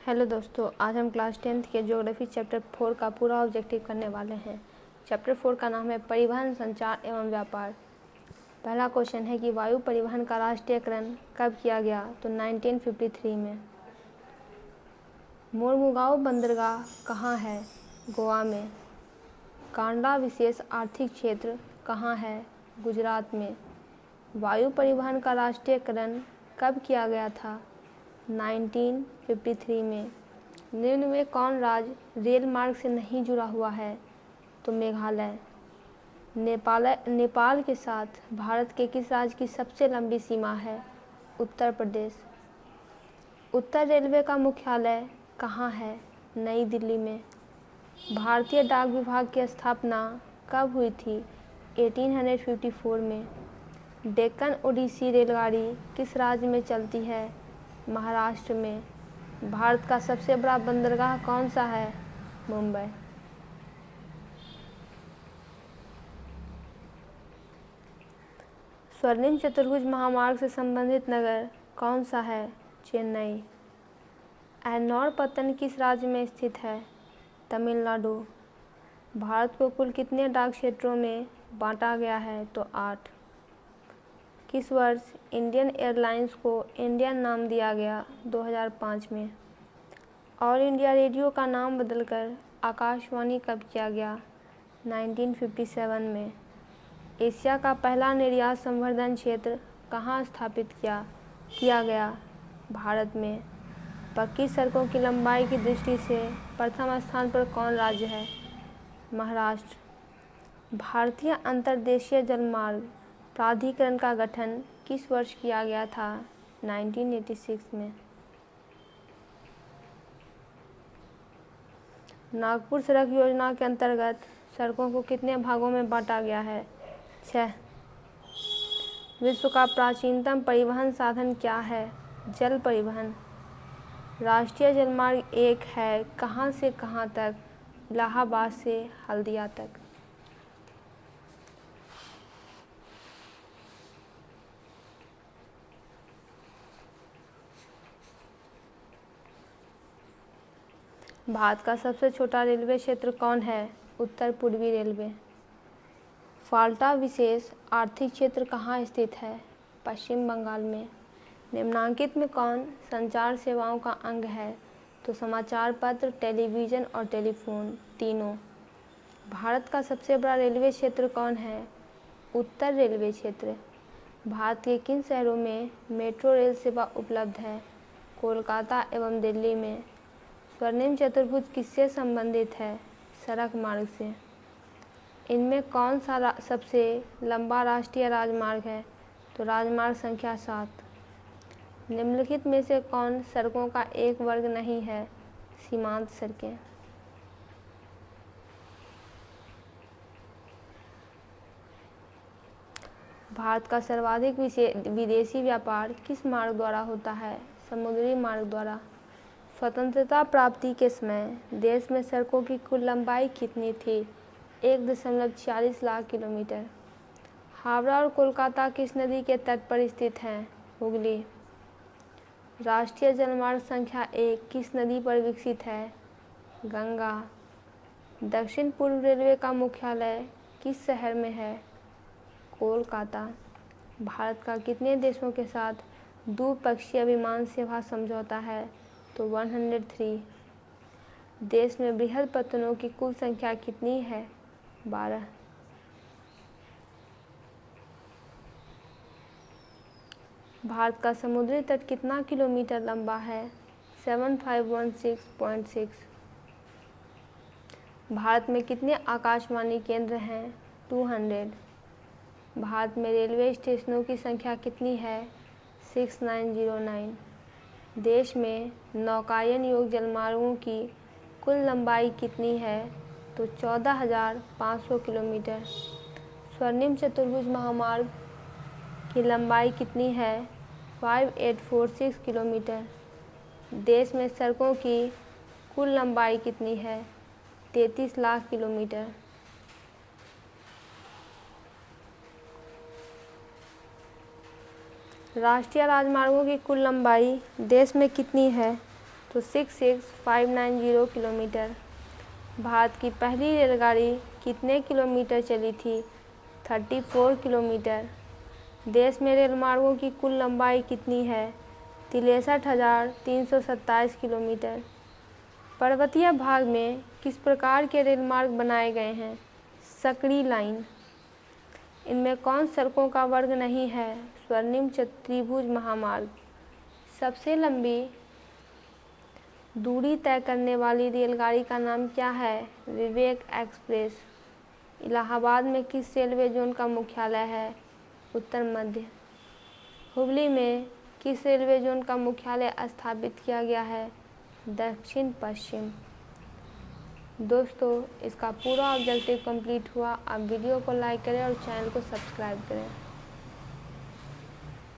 Hello दोस्तों, आज हम क्लास 10th के ज्योग्राफी चैप्टर 4 का पूरा ऑब्जेक्टिव करने वाले हैं। चैप्टर 4 का नाम है परिवहन, संचार एवं व्यापार। पहला क्वेश्चन है कि वायु परिवहन का राष्ट्रीयकरण कब किया गया? तो 1953 में। मोरमुगाओ बंदरगाह कहाँ है? गोवा में। कांडला विशेष आर्थिक क्षेत्र कहाँ है? गुजरात में। वायु परिवहन का राष्ट्रीयकरण कब किया गया था? 1953 में। निम्न में कौन राज्य रेल मार्ग से नहीं जुड़ा हुआ है? तो मेघालय। नेपाल के साथ भारत के किस राज्य की सबसे लंबी सीमा है? उत्तर प्रदेश। उत्तर रेलवे का मुख्यालय कहाँ है? नई दिल्ली में। भारतीय डाक विभाग की स्थापना कब हुई थी? 1854 में। डेक्कन ओडिसी रेलगाड़ी किस राज्य में चलती है? महाराष्ट्र में। भारत का सबसे बड़ा बंदरगाह कौन सा है? मुंबई। स्वर्णिम चतुर्भुज महामार्ग से संबंधित नगर कौन सा है? चेन्नई। एन्नौर पत्तन किस राज्य में स्थित है? तमिलनाडु। भारत को कुल कितने डाक क्षेत्रों में बांटा गया है? तो 8। किस वर्ष इंडियन एयरलाइंस को इंडियन नाम दिया गया? 2005 में। ऑल इंडिया रेडियो का नाम बदलकर आकाशवाणी कब किया गया? 1957 में। एशिया का पहला निर्यात संवर्धन क्षेत्र कहाँ स्थापित किया गया? भारत में। पक्की सड़कों की लंबाई की दृष्टि से प्रथम स्थान पर कौन राज्य है? महाराष्ट्र। भारतीय अंतर्देशीय जलमार्ग प्राधिकरण का गठन किस वर्ष किया गया था? 1986 में। नागपुर सड़क योजना के अंतर्गत सड़कों को कितने भागों में बांटा गया है? 6। विश्व का प्राचीनतम परिवहन साधन क्या है? जल परिवहन। राष्ट्रीय जलमार्ग 1 है कहाँ से कहाँ तक? इलाहाबाद से हल्दिया तक। भारत का सबसे छोटा रेलवे क्षेत्र कौन है? उत्तर पूर्वी रेलवे। फाल्टा विशेष आर्थिक क्षेत्र कहाँ स्थित है? पश्चिम बंगाल में। निम्नांकित में कौन संचार सेवाओं का अंग है? तो समाचार पत्र, टेलीविज़न और टेलीफोन तीनों। भारत का सबसे बड़ा रेलवे क्षेत्र कौन है? उत्तर रेलवे क्षेत्र। भारत के किन शहरों में मेट्रो रेल सेवा उपलब्ध है? कोलकाता एवं दिल्ली में। स्वर्णिम चतुर्भुज किससे संबंधित है? सड़क मार्ग से। इनमें कौन सा सबसे लंबा राष्ट्रीय राजमार्ग है? तो राजमार्ग संख्या 7। निम्नलिखित में से कौन सड़कों का एक वर्ग नहीं है? सीमांत सड़कें। भारत का सर्वाधिक विदेशी व्यापार किस मार्ग द्वारा होता है? समुद्री मार्ग द्वारा। स्वतंत्रता प्राप्ति के समय देश में सड़कों की कुल लंबाई कितनी थी? 1.46 लाख किलोमीटर। हावड़ा और कोलकाता किस नदी के तट पर स्थित हैं? हुगली। राष्ट्रीय जलमार्ग संख्या 1 किस नदी पर विकसित है? गंगा। दक्षिण पूर्व रेलवे का मुख्यालय किस शहर में है? कोलकाता। भारत का कितने देशों के साथ द्विपक्षीय विमान सेवा समझौता है? तो 103। देश में बृहद पत्तनों की कुल संख्या कितनी है? 12। भारत का समुद्री तट कितना किलोमीटर लंबा है? 7516.6। भारत में कितने आकाशवाणी केंद्र हैं? 200। भारत में रेलवे स्टेशनों की संख्या कितनी है? 6909। देश में नौकायन योग्य जलमार्गों की कुल लंबाई कितनी है? तो 14,500 किलोमीटर। स्वर्णिम चतुर्भुज महामार्ग की लंबाई कितनी है? 5846 किलोमीटर। देश में सड़कों की कुल लंबाई कितनी है? 33 लाख किलोमीटर। राष्ट्रीय राजमार्गों की कुल लंबाई देश में कितनी है? तो 66590 किलोमीटर। भारत की पहली रेलगाड़ी कितने किलोमीटर चली थी? 34 किलोमीटर। देश में रेलमार्गों की कुल लंबाई कितनी है? 63,327 किलोमीटर। पर्वतीय भाग में किस प्रकार के रेलमार्ग बनाए गए हैं? सकड़ी लाइन। इनमें कौन सड़कों का वर्ग नहीं है? स्वर्णिम त्रिभुज महामार्ग। सबसे लंबी दूरी तय करने वाली रेलगाड़ी का नाम क्या है? विवेक एक्सप्रेस। इलाहाबाद में किस रेलवे जोन का मुख्यालय है? उत्तर मध्य। हुबली में किस रेलवे जोन का मुख्यालय स्थापित किया गया है? दक्षिण पश्चिम। दोस्तों, इसका पूरा ऑब्जेक्टिव कंप्लीट हुआ। आप वीडियो को लाइक करें और चैनल को सब्सक्राइब करें।